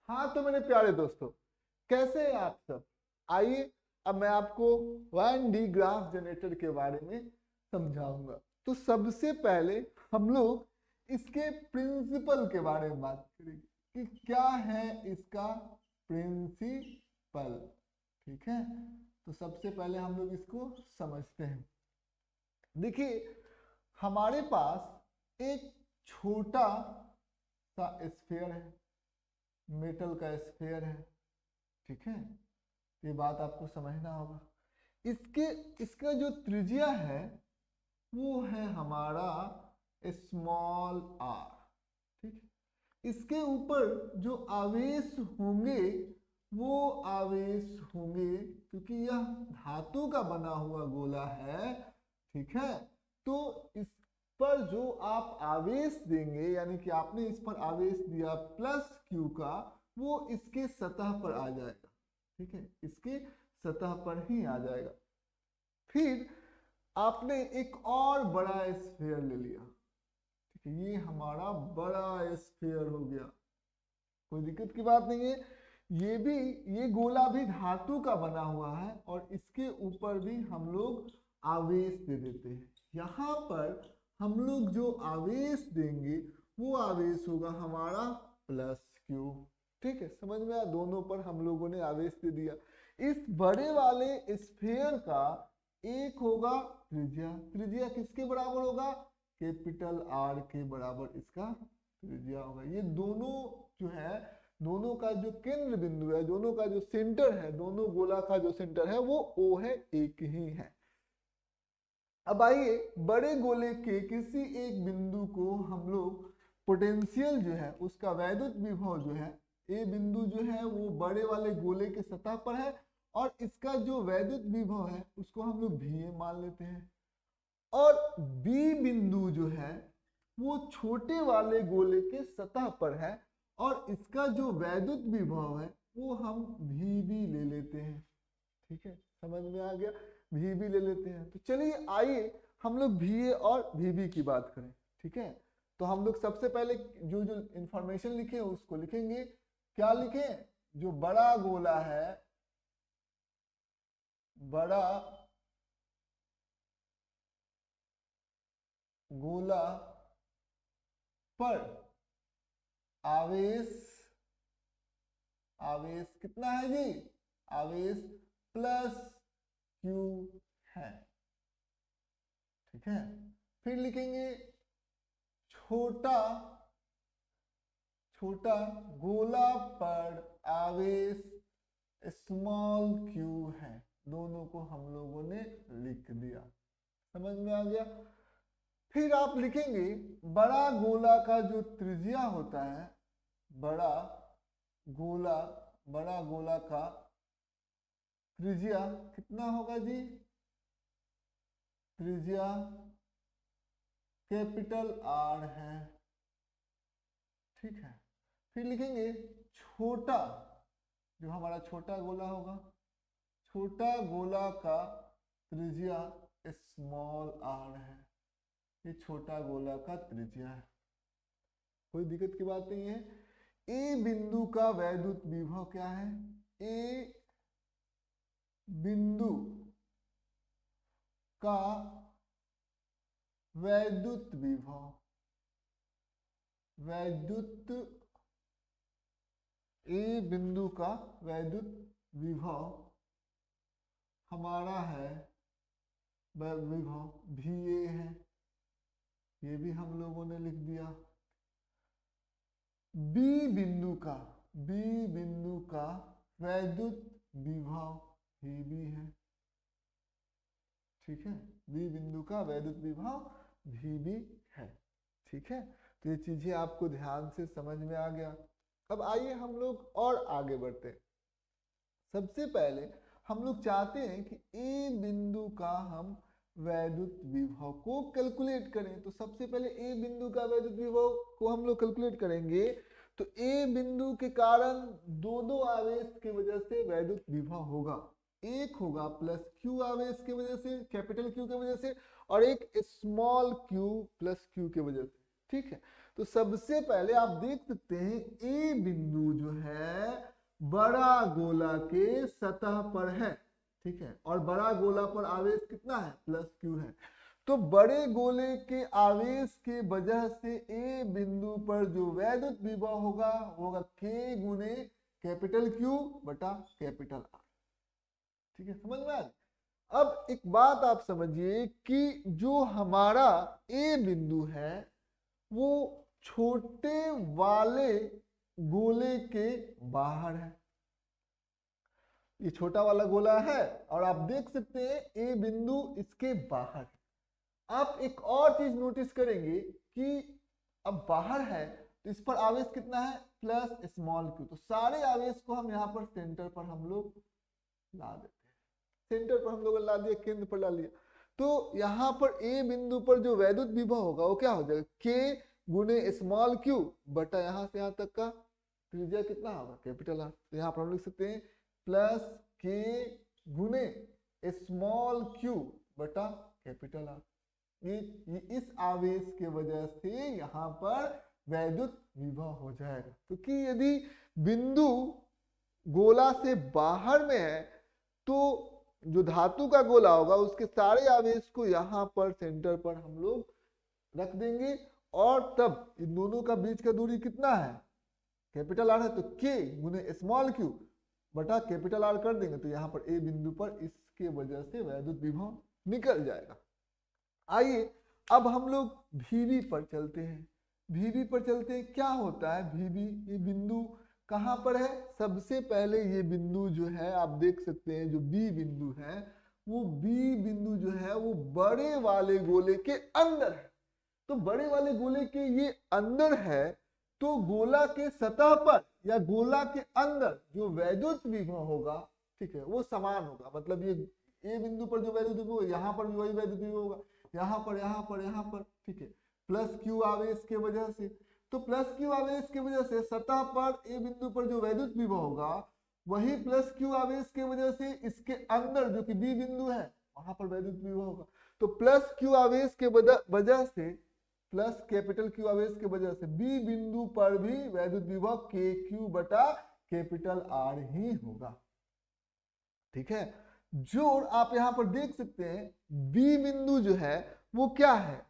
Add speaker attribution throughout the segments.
Speaker 1: हाँ तो मेरे प्यारे दोस्तों, कैसे हैं आप सब। आइए अब मैं आपको 1D ग्राफ जनरेटर के बारे में समझाऊंगा। तो सबसे पहले हम लोग इसके प्रिंसिपल के बारे में बात करेंगे कि क्या है इसका प्रिंसिपल। ठीक है, तो सबसे पहले हम लोग इसको समझते हैं। देखिए, हमारे पास एक छोटा सा स्फीयर है, मेटल का स्फीयर है। ठीक है, ये बात आपको समझना होगा। इसके इसका जो त्रिज्या है वो है हमारा स्मॉल आर। ठीक है, इसके ऊपर जो आवेश होंगे वो आवेश होंगे, क्योंकि यह धातु का बना हुआ गोला है। ठीक है, तो इस पर जो आप आवेश देंगे, यानी कि आपने इस पर आवेश दिया प्लस क्यू का, वो इसके सतह पर आ जाएगा। ठीक है, इसके सतह पर ही आ जाएगा। फिर आपने एक और बड़ा स्फीयर ले लिया। ठीक है, ये हमारा बड़ा स्फीयर हो गया, कोई दिक्कत की बात नहीं है। ये गोला भी धातु का बना हुआ है और इसके ऊपर भी हम लोग आवेश दे देते हैं। यहाँ पर हम लोग जो आवेश देंगे वो आवेश होगा हमारा प्लस क्यू। ठीक है, समझ में आया, दोनों पर हम लोगों ने आवेश दे दिया। इस बड़े वाले स्फीयर का एक होगा त्रिज्या। त्रिज्या किसके बराबर होगा? कैपिटल आर के बराबर इसका त्रिज्या होगा। ये दोनों जो है, दोनों का जो केंद्र बिंदु है, दोनों का जो सेंटर है, दोनों गोला का जो सेंटर है वो O है, एक ही है। अब आइए, बड़े गोले के किसी एक बिंदु को हम लोग पोटेंशियल जो है, उसका वैद्युत विभव जो है, ए बिंदु जो है वो बड़े वाले गोले के सतह पर है और इसका जो वैद्युत विभव है उसको हम लोग VA मान लेते हैं। और बी बिंदु जो है वो छोटे वाले गोले के सतह पर है और इसका जो वैद्युत विभव है वो हम VB ले लेते हैं। ठीक है, समझ में आ गया, VB ले लेते हैं। तो चलिए आइए हम लोग VA और VB की बात करें। ठीक है, तो हम लोग सबसे पहले जो जो इंफॉर्मेशन लिखे उसको लिखेंगे। क्या लिखें? जो बड़ा गोला है, बड़ा गोला पर आवेश, आवेश कितना है जी? आवेश प्लस क्यू है। ठीक है, फिर लिखेंगे छोटा छोटा गोला पर आवेश स्मॉल क्यू है। दोनों को हम लोगों ने लिख दिया, समझ में आ गया। फिर आप लिखेंगे बड़ा गोला का जो त्रिज्या होता है, बड़ा गोला, बड़ा गोला का त्रिज्या कितना होगा जी? त्रिज्या कैपिटल आर है। ठीक है, फिर लिखेंगे छोटा, जो हमारा छोटा गोला होगा, छोटा गोला का त्रिज्या स्मॉल आर है। ये छोटा गोला का त्रिज्या है, कोई दिक्कत की बात नहीं है। ए बिंदु का वैद्युत विभव क्या है? ए बिंदु का वैद्युत विभव, वैद्युत, ए बिंदु का वैद्युत विभव हमारा है, विभव VA है। ये भी हम लोगों ने लिख दिया। बी बिंदु का वैद्युत विभव VB है। ठीक है, बी बिंदु का वैद्युत विभव VB है। ठीक है, तो ये चीजें आपको ध्यान से समझ में आ गया। अब आइए हम लोग और आगे बढ़ते हैं। सबसे पहले हम लोग चाहते हैं कि ए बिंदु का हम वैद्युत विभव को कैलकुलेट करें। तो सबसे पहले ए बिंदु का वैद्युत विभव को हम लोग कैलकुलेट करेंगे। तो ए बिंदु के कारण दो आवेश की वजह से वैद्युत विभव होगा। एक होगा प्लस क्यू आवेश की वजह से, कैपिटल क्यू की वजह से, और एक स्मॉल क्यू प्लस क्यू की वजह से। ठीक है, तो सबसे पहले आप देख सकते हैं ए बिंदु जो है बड़ा गोला के सतह पर है, ठीक है, और बड़ा गोला पर आवेश कितना है, प्लस क्यू है। तो बड़े गोले के आवेश के वजह से ए बिंदु पर जो वैद्युत विभव होगा वो होगा के गुने कैपिटल क्यू बटा कैपिटल आर। ठीक है, समझ में आ गया। अब एक बात आप समझिए कि जो हमारा ए बिंदु है वो छोटे वाले गोले के बाहर है, ये छोटा वाला गोला है और आप देख सकते हैं ए बिंदु इसके बाहर है। आप एक और चीज नोटिस करेंगे कि अब बाहर है तो इस पर आवेश कितना है, प्लस स्मॉल क्यू। तो सारे आवेश को हम यहाँ पर सेंटर पर हम लोग ला देते हैं, सेंटर पर हम लोग ला दिया, केंद्र पर ला लिया। तो यहाँ पर ए बिंदु पर जो वैद्युत विभव होगा वो क्या हो जाएगा, के गुने स्मॉल क्यू बटा यहाँ से यहाँ तक का त्रिज्या कितना होगा, कैपिटल आर। तो यहाँ पर हम लिख सकते हैं प्लस के गुने स्मॉल क्यू बटा कैपिटल आर। ये इस आवेश के वजह से यहाँ पर वैद्युत विभव हो जाएगा, क्योंकि यदि बिंदु गोला से बाहर में है तो जो धातु का गोला होगा उसके सारे आवेश को यहाँ पर सेंटर पर हम लोग रख देंगे और तब इन दोनों का बीच का दूरी कितना है, कैपिटल आर है, तो के गुने स्मॉल क्यू बटा कैपिटल आर कर देंगे तो यहाँ पर ए बिंदु पर इसके वजह से वैद्युत विभव निकल जाएगा। आइए अब हम लोग VB पर चलते हैं। VB पर चलते हैं, क्या होता है VB, ये बिंदु कहाँ पर है, सबसे पहले ये बिंदु जो है आप देख सकते हैं जो B बिंदु है वो B बिंदु जो है वो बड़े वाले गोले के अंदर है। तो बड़े वाले गोले के ये अंदर है तो गोला के सतह पर या गोला के अंदर जो वैद्युत विभव होगा, ठीक है, वो समान होगा। मतलब ये ए बिंदु पर जो वैद्युत विभव यहाँ पर भी वही वैद्युत विभव होगा, यहाँ पर यहाँ पर यहाँ पर, ठीक है, प्लस क्यू आवेश के वजह से। तो प्लस क्यू आवेश की वजह से सतह पर ए बिंदु पर जो वैद्युत विभव होगा वही प्लस क्यू आवेश की वजह से इसके अंदर जो कि बी बिंदु है वहां पर वैद्युत विभव होगा। तो प्लस क्यू आवेश के वजह से प्लस कैपिटल क्यू आवेश की वजह से बी बिंदु पर भी वैद्युत विभव के क्यू बटा कैपिटल आर ही होगा। ठीक है, जोड़ आप यहां पर देख सकते हैं बी बिंदु जो है वो क्या है,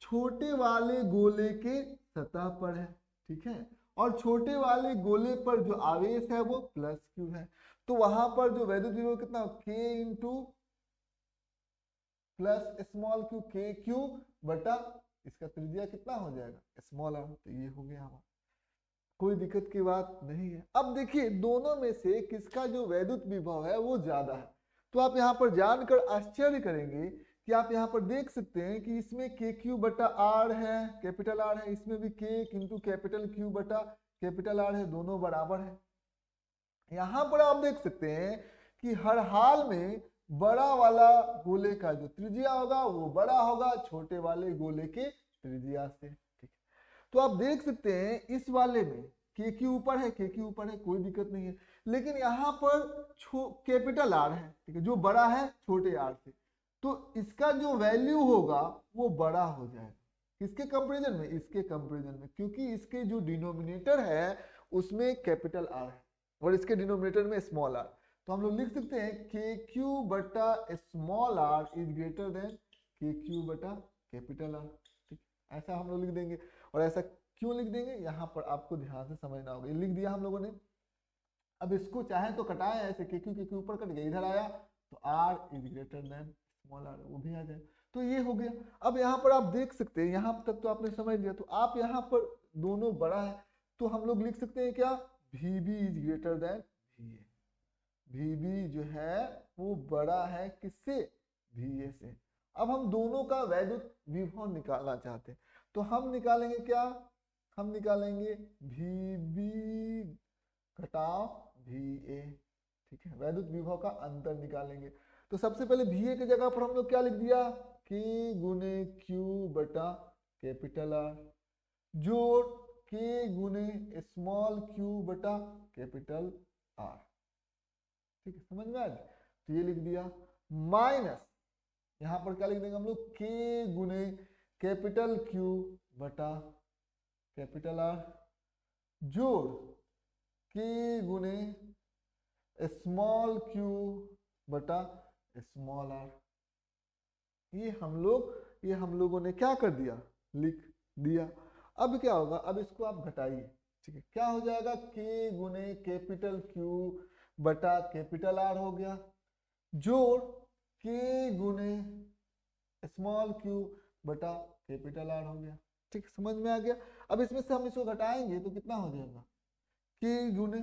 Speaker 1: छोटे वाले गोले के सतह पर है, ठीक है, और छोटे वाले गोले पर जो आवेश है वो प्लस क्यू है। तो वहां पर जो वैद्युत विभव कितना, के इंटू प्लस स्मॉल क्यू, के क्यू बटा इसका त्रिज्या कितना हो जाएगा, स्मॉल आर। तो ये हो गया हमारा, कोई दिक्कत की बात नहीं है। अब देखिए दोनों में से किसका जो वैद्युत विभव है वो ज्यादा है। तो आप यहाँ पर जानकर आश्चर्य करेंगे कि आप यहाँ पर देख सकते हैं कि इसमें के क्यू बटा आर है, कैपिटल आर है, इसमें भी के इंटू कैपिटल क्यू बटा कैपिटल आर है, दोनों बराबर है। यहाँ पर आप देख सकते हैं कि हर हाल में बड़ा वाला गोले का जो त्रिज्या होगा वो बड़ा होगा छोटे वाले गोले के त्रिज्या से। ठीक है, तो आप देख सकते हैं इस वाले में के क्यू ऊपर है, के क्यू ऊपर है, कोई दिक्कत नहीं है। लेकिन यहाँ पर कैपिटल आर है, ठीक है, जो बड़ा है छोटे आर से, तो इसका जो वैल्यू होगा वो बड़ा हो जाएगा। किसके कंपैरिजन में, इसके कंपैरिजन में, क्योंकि इसके जो डिनोमिनेटर है उसमें कैपिटल आर है और इसके डिनोमिनेटर में स्मॉल आर। तो हम लोग लिख सकते हैं के क्यू बटा small R is greater than K Q बटा कैपिटल आर। ठीक, ऐसा हम लोग लिख देंगे। और ऐसा क्यों लिख देंगे यहाँ पर आपको ध्यान से समझना होगा। ये लिख दिया हम लोगों ने, अब इसको चाहे तो कटाए ऐसे, के क्यू ऊपर कट गया, इधर आया तो R is greater than small R, वो भी आ जाए। तो ये हो गया। अब यहाँ पर आप देख सकते हैं, यहाँ तक तो आपने समझ लिया। तो आप यहाँ पर दोनों बड़ा है तो हम लोग लिख सकते हैं क्या, VB is greater then VA। VB जो है वो बड़ा है किससे, VA से। अब हम दोनों का वैद्युत विभव निकालना चाहते हैं तो हम निकालेंगे क्या, हम निकालेंगे VB घटाव VA। ठीक है, वैद्युत विभव का अंतर निकालेंगे। तो सबसे पहले VA की जगह पर हम लोग क्या लिख दिया, K गुने Q बटा कैपिटल R जोड़ K गुने स्मॉल q बटा कैपिटल R। ठीक है, समझ में आ गया। तो ये लिख दिया माइनस यहां पर क्या लिख देंगे हम लोग, K गुने कैपिटल Q बटा कैपिटल R जोड़ K गुने स्मॉल क्यू बटा स्मॉल आर। ये हम लोगों ने क्या कर दिया, लिख दिया। अब क्या होगा, अब इसको आप घटाइए, ठीक है। क्या हो जाएगा, के गुने कैपिटल क्यू बटा कैपिटल आर हो गया, जोड़ के गुने स्मॉल क्यू बटा कैपिटल आर हो गया। ठीक, समझ में आ गया। अब इसमें से हम इसको घटाएंगे तो कितना हो जाएगा, के गुने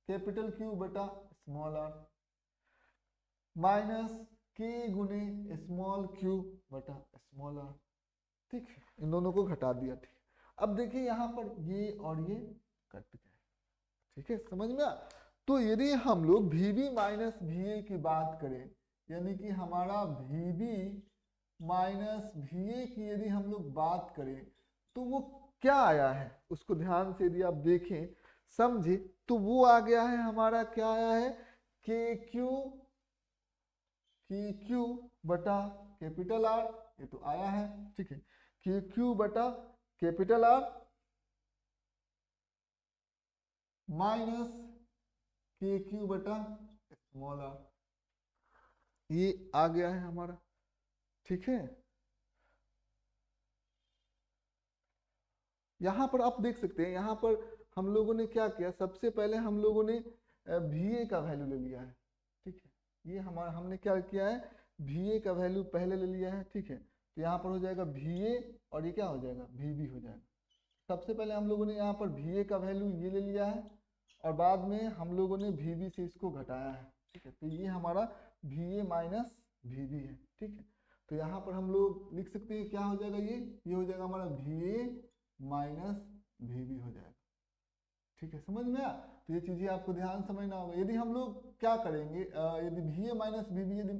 Speaker 1: कैपिटल क्यू बटा स्मॉल आर माइनस के गुने स्मॉल क्यू बटा स्मॉल आर। ठीक है, इन दोनों को घटा दिया। ठीक, अब देखिए यहाँ पर ये और ये कट गए। ठीक है, समझ में आ। तो यदि हम लोग VB माइनस VA की बात करें, यानी कि हमारा VB माइनस VA की यदि हम लोग बात करें तो वो क्या आया है, उसको ध्यान से यदि आप देखें समझे तो वो आ गया है हमारा, क्या आया है, के क्यू बटा कैपिटल आर, ये तो आया है। ठीक है, के क्यू बटा कैपिटल आर माइनस के क्यू बटा स्मॉल आर, ये आ गया है हमारा। ठीक है, यहां पर आप देख सकते हैं, यहां पर हम लोगों ने क्या किया, सबसे पहले हम लोगों ने VA का वैल्यू ले लिया है। ठीक है, ये हमारा हमने क्या किया है, VA का वैल्यू पहले ले लिया है। ठीक है, तो यहाँ पर हो जाएगा VA और ये क्या हो जाएगा, VB हो जाएगा। सबसे पहले हम लोगों ने यहाँ पर VA का वैल्यू ये ले लिया है और बाद में हम लोगों ने VB से इसको घटाया है। ठीक है, तो ये हमारा VA माइनस VB है। ठीक है, तो यहाँ पर हम लोग लिख सकते हैं क्या हो जाएगा, ये हो जाएगा हमारा VA माइनस VB हो जाएगा। ठीक है, समझ में आ। तो ये चीजें आपको ध्यान समझना होगा। यदि हम लोग क्या करेंगे, यदि VA माइनस VB, यदि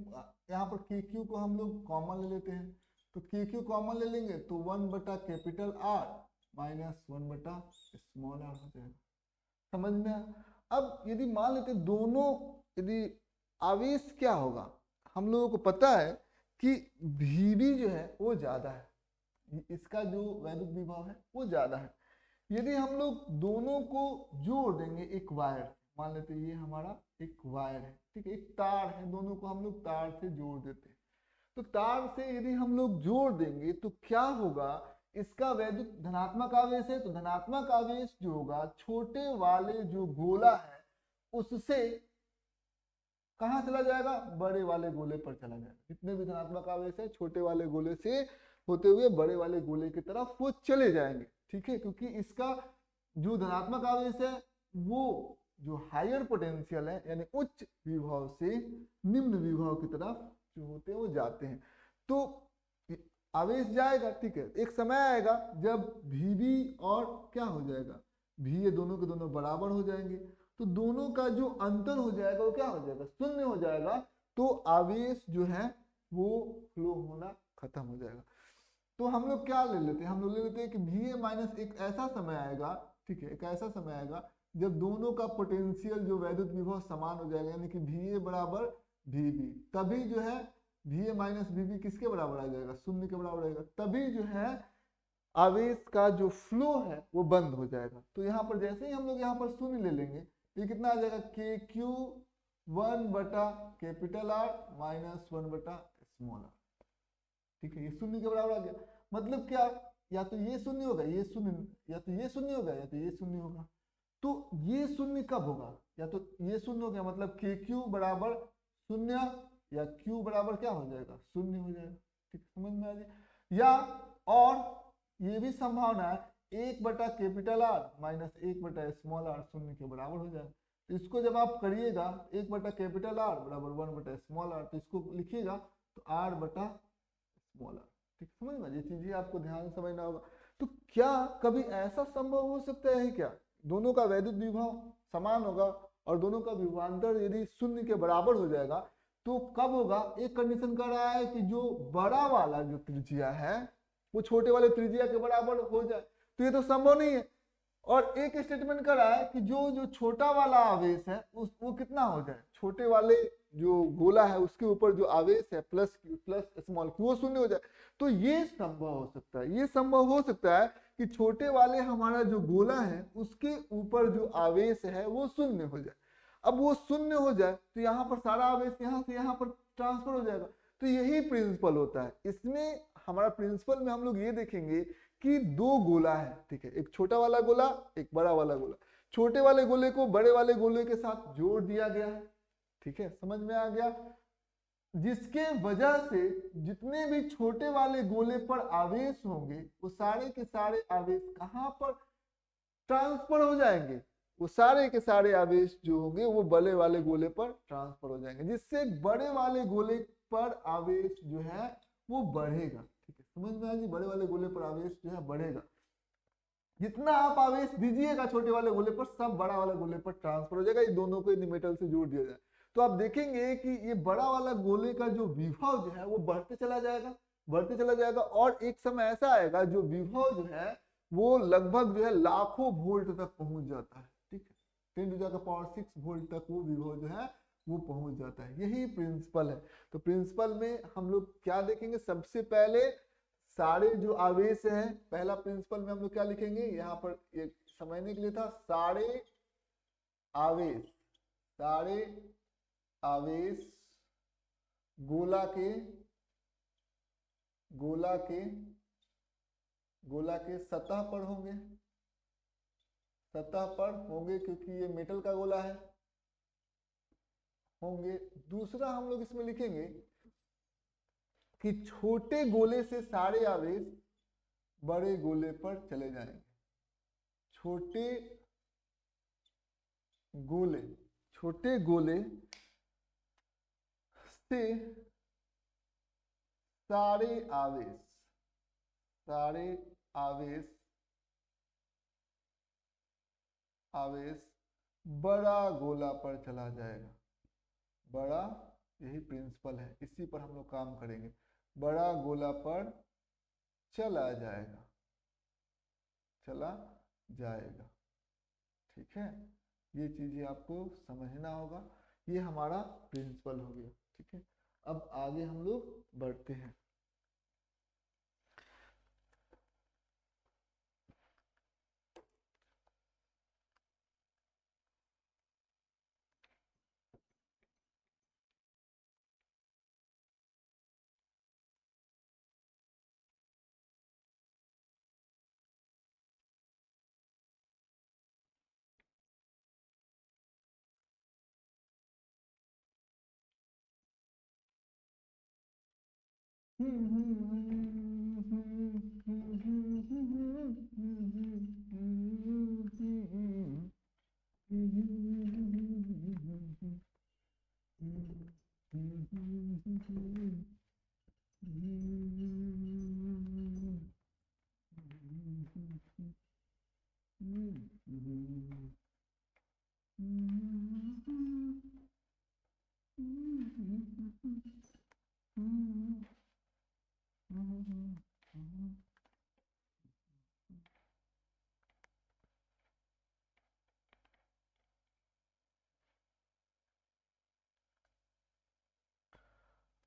Speaker 1: यहाँ पर KQ को हम लोग कॉमन ले लेते हैं तो KQ कॉमन ले लेंगे तो 1 बटा कैपिटल R माइनस 1 बटा स्मॉल आर हो जाएगा। समझ में आ। अब यदि मान लेते दोनों, यदि आवेश क्या होगा, हम लोगों को पता है कि VB जो है वो ज्यादा है, इसका जो वैद्युत विभव है वो ज्यादा है। यदि हम लोग दोनों को जोड़ देंगे एक वायर, मान लेते ये हमारा एक वायर है, ठीक है, एक तार है, दोनों को हम लोग तार से जोड़ देते हैं। तो तार से यदि हम लोग जोड़ देंगे तो क्या होगा, इसका वैद्युत धनात्मक आवेश है, तो धनात्मक आवेश जो होगा छोटे वाले जो गोला है उससे कहाँ चला जाएगा, बड़े वाले गोले पर चला जाएगा। जितने भी धनात्मक आवेश है छोटे वाले गोले से होते हुए बड़े वाले गोले की तरफ वो चले जाएंगे। ठीक है, क्योंकि इसका जो धनात्मक आवेश है वो जो हायर पोटेंशियल है, यानी उच्च विभव से निम्न विभव की तरफ जो होते हैं वो जाते हैं, तो आवेश जाएगा। ठीक है, एक समय आएगा जब VB और क्या हो जाएगा, VA दोनों के दोनों बराबर हो जाएंगे, तो दोनों का जो अंतर हो जाएगा वो क्या हो जाएगा, शून्य हो जाएगा। तो आवेश जो है वो फ्लो होना खत्म हो जाएगा। तो हम लोग क्या ले लेते हैं, हम लोग ले लेते हैं कि VA माइनस एक ऐसा समय आएगा, ठीक है, एक ऐसा समय आएगा जब दोनों का पोटेंशियल जो वैद्युत विभव समान हो जाएगा, यानी कि VA बराबर VB, तभी जो है VA माइनस VB किसके बराबर आ जाएगा, शून्य के बराबर आएगा, तभी जो है आवेश का जो फ्लो है वो बंद हो जाएगा। तो यहाँ पर जैसे ही हम लोग यहाँ पर शून्य ले लेंगे, ये कितना आ जाएगा, KQ 1 बटा कैपिटल R माइनस 1 बटा स्मॉल r। ठीक है, ये शून्य के बराबर आ गया। मतलब क्या, या तो ये शून्य होगा, ये शून्य, या तो ये शून्य होगा, या तो ये शून्य होगा। तो ये शून्य कब होगा, या तो ये शून्य हो गया, मतलब KQ बराबर शून्य, या Q बराबर क्या हो जाएगा, शून्य हो जाएगा। ठीक, समझ में आ जाए। या और ये भी संभावना है 1 बटा कैपिटल R माइनस 1 बटा स्मॉल r शून्य के बराबर हो जाएगा। तो इसको जब आप करिएगा 1 बटा कैपिटल R बराबर 1 बटा स्मॉल r, तो इसको लिखिएगा तो R बटा स्मॉल r। ठीक, समझ में, ये चीजें आपको ध्यान समझना होगा। तो क्या कभी ऐसा संभव हो सकता है क्या, दोनों का वैद्युत विभव समान होगा और दोनों का विभवांतर यदि शून्य के बराबर हो जाएगा, तो कब होगा, एक कंडीशन कर रहा है कि जो बड़ा वाला जो त्रिज्या है वो छोटे वाले त्रिज्या के बराबर हो जाए, तो ये तो संभव नहीं है। और एक स्टेटमेंट कर रहा है कि जो छोटा वाला आवेश है वो कितना हो जाए, छोटे वाले जो गोला है उसके ऊपर जो आवेश है प्लस स्मॉल क्यू वो शून्य हो जाए। तो ये संभव हो सकता है, ये संभव हो सकता है कि छोटे वाले हमारा जो गोला है उसके ऊपर जो आवेश है वो शून्य हो जाए। अब वो शून्य हो जाए तो यहाँ पर सारा आवेश यहाँ से यहाँ पर ट्रांसफर हो जाएगा। तो यही प्रिंसिपल होता है इसमें। हमारा प्रिंसिपल में हम लोग ये देखेंगे कि दो गोला है, ठीक है, एक छोटा वाला गोला, एक बड़ा वाला गोला। छोटे वाले गोले को बड़े वाले गोले के साथ जोड़ दिया गया है, ठीक है, समझ में आ गया, जिसके वजह से जितने भी छोटे वाले गोले पर आवेश होंगे वो सारे के सारे आवेश कहाँ पर ट्रांसफर हो जाएंगे, वो सारे के सारे आवेश जो होंगे वो बड़े वाले गोले पर ट्रांसफर हो जाएंगे, जिससे बड़े वाले गोले पर आवेश जो है वो बढ़ेगा, ठीक है, समझ में आया जी, बड़े वाले गोले पर आवेश जो है बढ़ेगा। जितना आप आवेश दीजिएगा छोटे वाले गोले पर सब बड़ा वाला गोले पर ट्रांसफर हो जाएगा, ये दोनों को मेटल से जोड़ दिया जाए तो आप देखेंगे कि ये बड़ा वाला गोले का जो विभव जो है वो बढ़ते चला जाएगा, बढ़ते चला जाएगा, और एक समय ऐसा आएगा जो विभव जो है वो लगभग जो है लाखों वोल्ट तक पहुंच जाता है, ठीक है, 10⁶ वोल्ट तक वो विभव जो है वो पहुंच जाता है। यही प्रिंसिपल है। तो प्रिंसिपल में हम लोग क्या देखेंगे, सबसे पहले सारे जो आवेश हैं, पहला प्रिंसिपल में हम लोग क्या लिखेंगे, यहाँ पर ये समझने के लिए था, सारे आवेश, सारे आवेश गोला के सतह पर होंगे, सतह पर होंगे क्योंकि ये मेटल का गोला है, होंगे। दूसरा हम लोग इसमें लिखेंगे कि छोटे गोले से सारे आवेश बड़े गोले पर चले जाएंगे, छोटे गोले से सारे आवेश बड़ा गोला पर चला जाएगा, बड़ा, यही प्रिंसिपल है, इसी पर हम लोग काम करेंगे, बड़ा गोला पर चला जाएगा, ठीक है, ये चीजें आपको समझना होगा। ये हमारा प्रिंसिपल हो गया, ठीक है। अब आगे हम लोग बढ़ते हैं।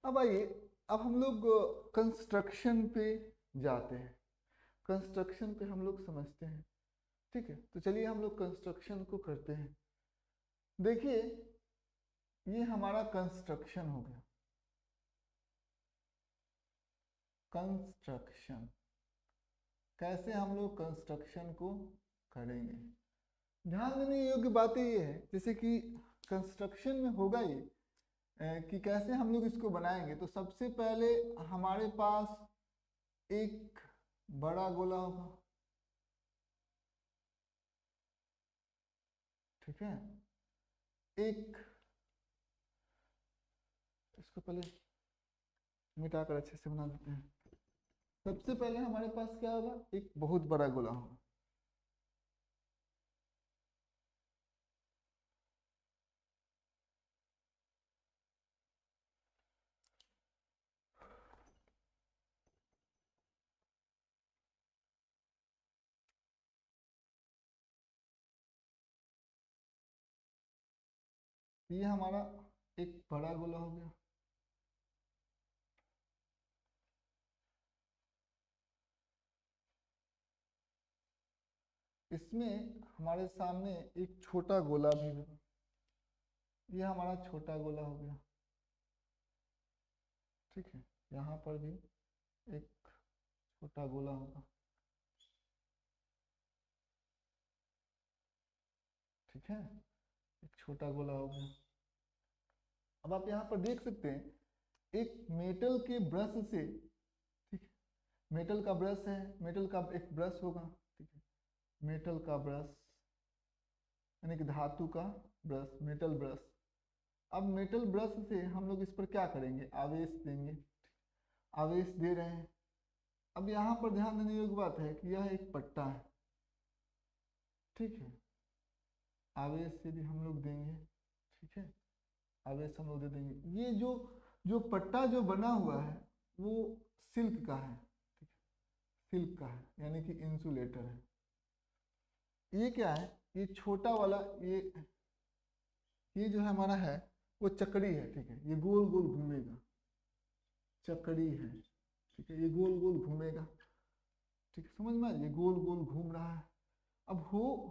Speaker 1: अब आइए, अब हम लोग कंस्ट्रक्शन पे जाते हैं, कंस्ट्रक्शन पे हम लोग समझते हैं, ठीक है। तो चलिए हम लोग कंस्ट्रक्शन को करते हैं। देखिए ये हमारा कंस्ट्रक्शन हो गया, कंस्ट्रक्शन, कैसे हम लोग कंस्ट्रक्शन को करेंगे। ध्यान देने योग्य बातें ये है, जैसे कि कंस्ट्रक्शन में होगा ये कि कैसे हम लोग इसको बनाएंगे। तो सबसे पहले हमारे पास एक बड़ा गोला होगा, ठीक है, एक, इसको पहले मिटाकर अच्छे से बना देते हैं। सबसे पहले हमारे पास क्या होगा, एक बहुत बड़ा गोला होगा, ये हमारा एक बड़ा गोला हो गया। इसमें हमारे सामने एक छोटा गोला भी होगा, ये हमारा छोटा गोला हो गया, ठीक है। यहाँ पर भी एक छोटा गोला होगा, ठीक है, एक छोटा गोला हो गया। अब आप यहाँ पर देख सकते हैं एक मेटल के ब्रश से, ठीक है, मेटल का ब्रश है, मेटल का एक ब्रश होगा, ठीक है, मेटल का ब्रश यानी कि धातु का ब्रश, मेटल ब्रश। अब मेटल ब्रश से हम लोग इस पर क्या करेंगे, आवेश देंगे, आवेश दे रहे हैं। अब यहाँ पर ध्यान देने योग्य बात है कि यह एक पट्टा है, ठीक है, आवेश यदि हम लोग देंगे, ठीक है, आवेश हम लोग दे देंगे। ये जो जो पट्टा जो बना हुआ है वो सिल्क का है, ठीक है, सिल्क का है यानी कि इंसुलेटर है। ये क्या है, ये छोटा वाला ये जो है हमारा है वो चक्री है, ठीक है, ये गोल गोल घूमेगा, चक्री है, ठीक है, ये गोल गोल घूमेगा, ठीक है, समझ में, ये गोल गोल घूम रहा है। अब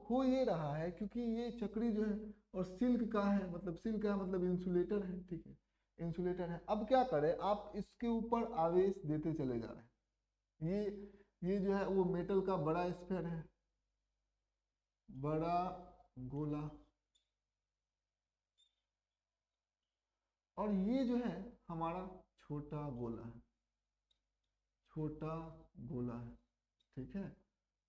Speaker 1: हो ये रहा है क्योंकि ये चक्री जो है और सिल्क का है, मतलब सिल्क का मतलब इंसुलेटर है, ठीक है, इंसुलेटर है। अब क्या करें, आप इसके ऊपर आवेश देते चले जा रहे हैं। ये जो है वो मेटल का बड़ा स्फीयर है, बड़ा गोला, और ये जो है हमारा छोटा गोला है, छोटा गोला है, ठीक है,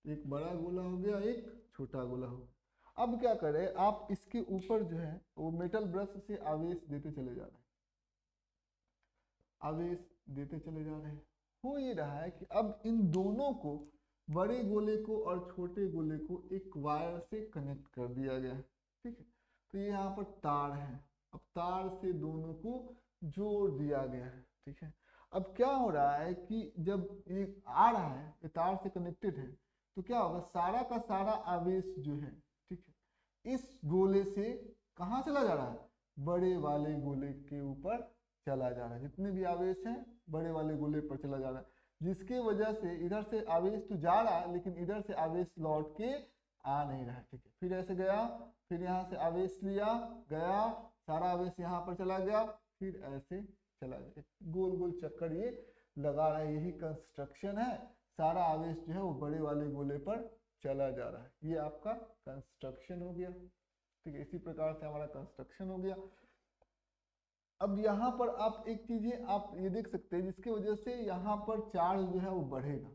Speaker 1: एक बड़ा गोला हो गया, एक छोटा गोला हो गया। अब क्या करें, आप इसके ऊपर जो है वो मेटल ब्रश से आवेश देते चले जा रहे हैं, आवेश देते चले जा रहे हैं। हो ये रहा है कि अब इन दोनों को, बड़े गोले को और छोटे गोले को एक वायर से कनेक्ट कर दिया गया है, ठीक है। तो ये यहाँ पर तार है, अब तार से दोनों को जोड़ दिया गया है, ठीक है। अब क्या हो रहा है कि जब ये आ रहा है, ये तार से कनेक्टेड है, तो क्या होगा, सारा का सारा आवेश जो है, ठीक है, इस गोले से कहाँ चला जा रहा है, बड़े वाले गोले के ऊपर चला जा रहा है। जितने भी आवेश हैं बड़े वाले गोले पर चला जा रहा है, जिसके वजह से इधर से आवेश तो जा रहा है लेकिन इधर से आवेश लौट के आ नहीं रहा है, ठीक है। फिर ऐसे गया, फिर यहाँ से आवेश लिया, गया, सारा आवेश यहाँ पर चला गया, फिर ऐसे चला गया, गोल गोल चक्कर ये लगा रहा है। यही कंस्ट्रक्शन है, सारा आवेश जो है वो बड़े वाले गोले पर चला जा रहा है। ये आपका कंस्ट्रक्शन हो गया, ठीक है, इसी प्रकार से हमारा कंस्ट्रक्शन हो गया। अब यहाँ पर आप एक चीज आप ये देख सकते हैं, जिसकी वजह से यहाँ पर चार्ज जो है वो बढ़ेगा,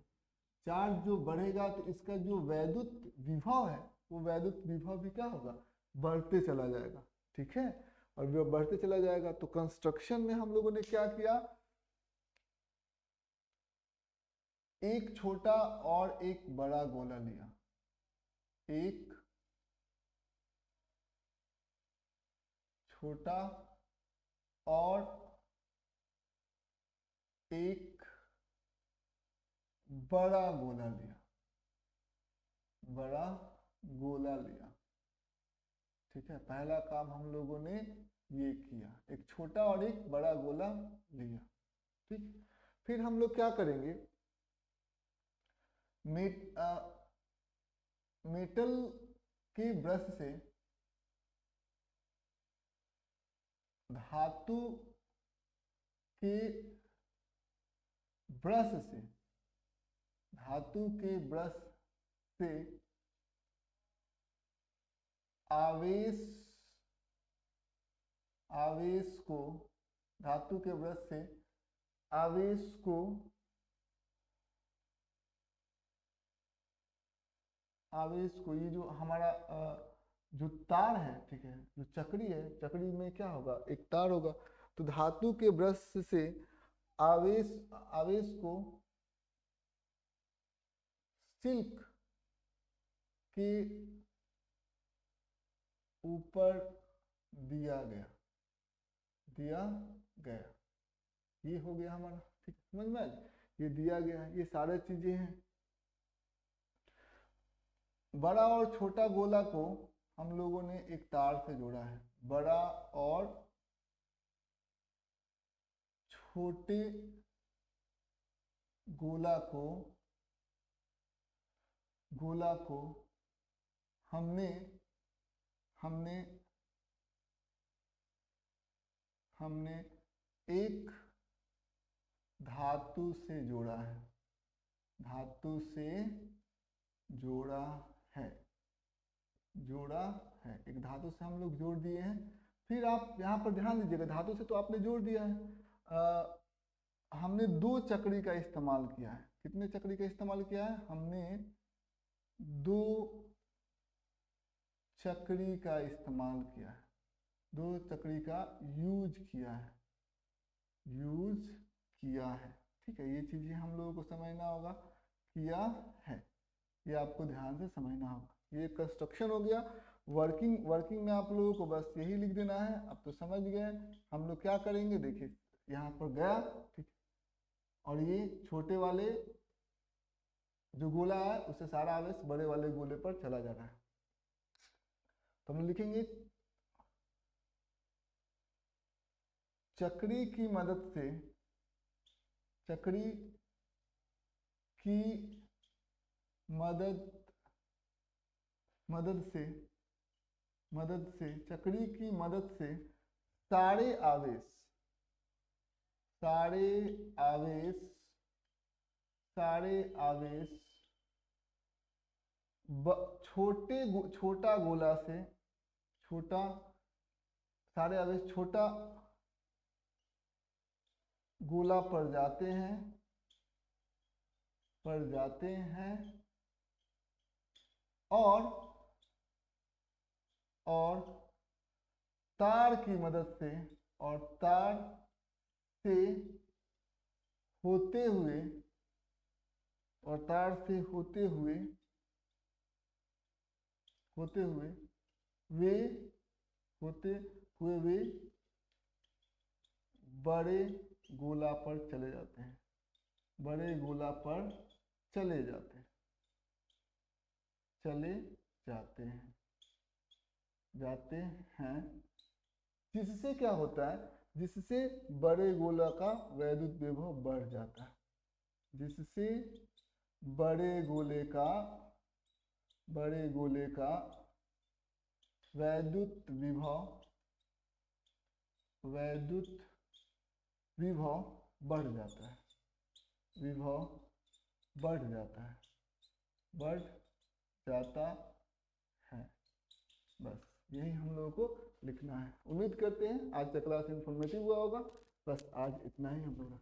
Speaker 1: चार्ज जो बढ़ेगा तो इसका जो वैद्युत विभव है वो वैद्युत विभव भी क्या होगा, बढ़ते चला जाएगा, ठीक है। और वो बढ़ते चला जाएगा तो कंस्ट्रक्शन में हम लोगों ने क्या किया, एक छोटा और एक बड़ा गोला लिया, एक छोटा और एक बड़ा गोला लिया, बड़ा गोला लिया, ठीक है। पहला काम हम लोगों ने ये किया, एक छोटा और एक बड़ा गोला लिया, ठीक। फिर हम लोग क्या करेंगे, मेटल के ब्रश से धातु के ब्रश से, धातु के ब्रश से आवेश, आवेश को, धातु के ब्रश से आवेश को, आवेश को, ये जो हमारा जो तार है, ठीक है, जो चक्री है, चक्री में क्या होगा, एक तार होगा, तो धातु के ब्रश से आवेश, आवेश को सिल्क के ऊपर दिया गया, दिया गया, ये हो गया हमारा, ठीक, समझ में, ये दिया गया है, ये सारे चीजें हैं। बड़ा और छोटा गोला को हम लोगों ने एक तार से जोड़ा है, बड़ा और छोटे गोला को, गोला को हमने हमने हमने एक धातु से जोड़ा है, धातु से जोड़ा है, जोड़ा है, एक धातु से हम लोग जोड़ दिए हैं। फिर आप यहाँ पर ध्यान दीजिएगा, धातु से तो आपने जोड़ दिया है, हमने 2 चक्री का इस्तेमाल किया है। कितने चक्री का इस्तेमाल किया है? हमने 2 चक्री का इस्तेमाल किया है, 2 चक्री का यूज किया है, यूज किया है। ठीक है, ये चीजें हम लोगों को समझना होगा, किया है, ये आपको ध्यान से समझना होगा। ये कंस्ट्रक्शन हो गया। वर्किंग में आप लोगों को बस यही लिख देना है। अब तो समझ गए हम लोग क्या करेंगे। देखिए यहाँ पर गया, ठीक, और ये छोटे वाले जो गोला है उससे सारा आवेश बड़े वाले गोले पर चला जा रहा है। तो हम लिखेंगे चक्री की मदद से, चक्री की मदद से चक्री की मदद से सारे आवेश छोटा गोला से, सारे आवेश छोटा गोला पर जाते हैं और तार की मदद से, और तार से होते हुए वे बड़े गोला पर चले जाते हैं, बड़े गोला पर चले जाते हैं, जिससे क्या होता है, जिससे बड़े गोला का वैद्युत विभव बढ़ जाता है, जिससे बड़े गोले का वैद्युत विभव बढ़ जाता है, बस यही हम लोगों को लिखना है। उम्मीद करते हैं आज का क्लास इन्फॉर्मेटिव हुआ होगा। बस आज इतना ही हम लोग